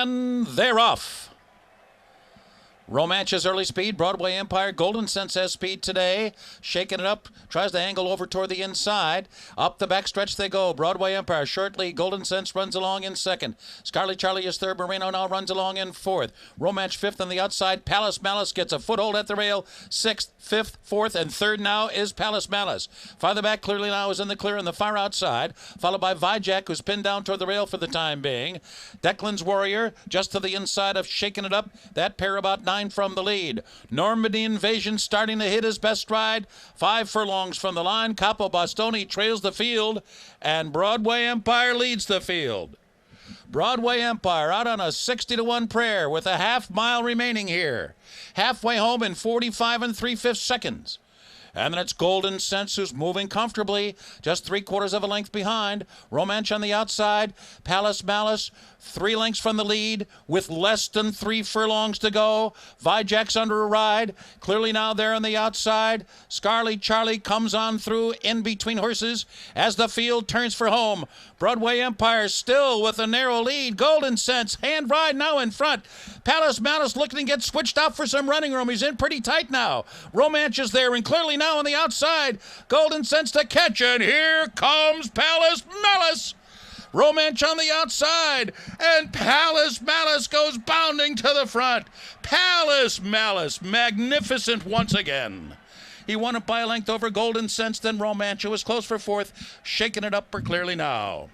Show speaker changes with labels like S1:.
S1: And they're off. Romance's early speed. Broadway Empire. Golden Sense has speed today. Shaking it up. Tries to angle over toward the inside. Up the backstretch they go. Broadway Empire short lead. Golden Sense runs along in second. Scarlet Charlie is third. Moreno now runs along in fourth. Romance fifth on the outside. Palace Malice gets a foothold at the rail. Sixth, fifth, fourth, and third now is Palace Malice. Farther back, Clearly Now is in the clear on the far outside. Followed by Vijack, who's pinned down toward the rail for the time being. Declan's Warrior just to the inside of Shaking It Up. That pair about 9 from the lead. Normandy Invasion starting to hit his best stride. 5 furlongs from the line. Capo Bastoni trails the field, and Broadway Empire leads the field. Broadway Empire out on a 60-1 prayer with a half mile remaining here. Halfway home in 45 3/5 seconds. And then it's Golden Sense, who's moving comfortably, just 3/4 of a length behind. Romance on the outside. Palace Malice 3 lengths from the lead with less than 3 furlongs to go. Vijack's under a ride. Clearly Now there on the outside. Scarlet Charlie comes on through in between horses as the field turns for home. Broadway Empire still with a narrow lead. Golden Sense, hand ride now in front. Palace Malice looking to get switched out for some running room. He's in pretty tight now. Romance is there and Clearly Now on the outside. Golden Sense to catch, and here comes Palace Malice. Romance on the outside, and Palace Malice goes bounding to the front. Palace Malice, magnificent once again. He won it by a length over Golden Sense, then Romance, who was close for fourth, Shaking It Up for Clearly Now.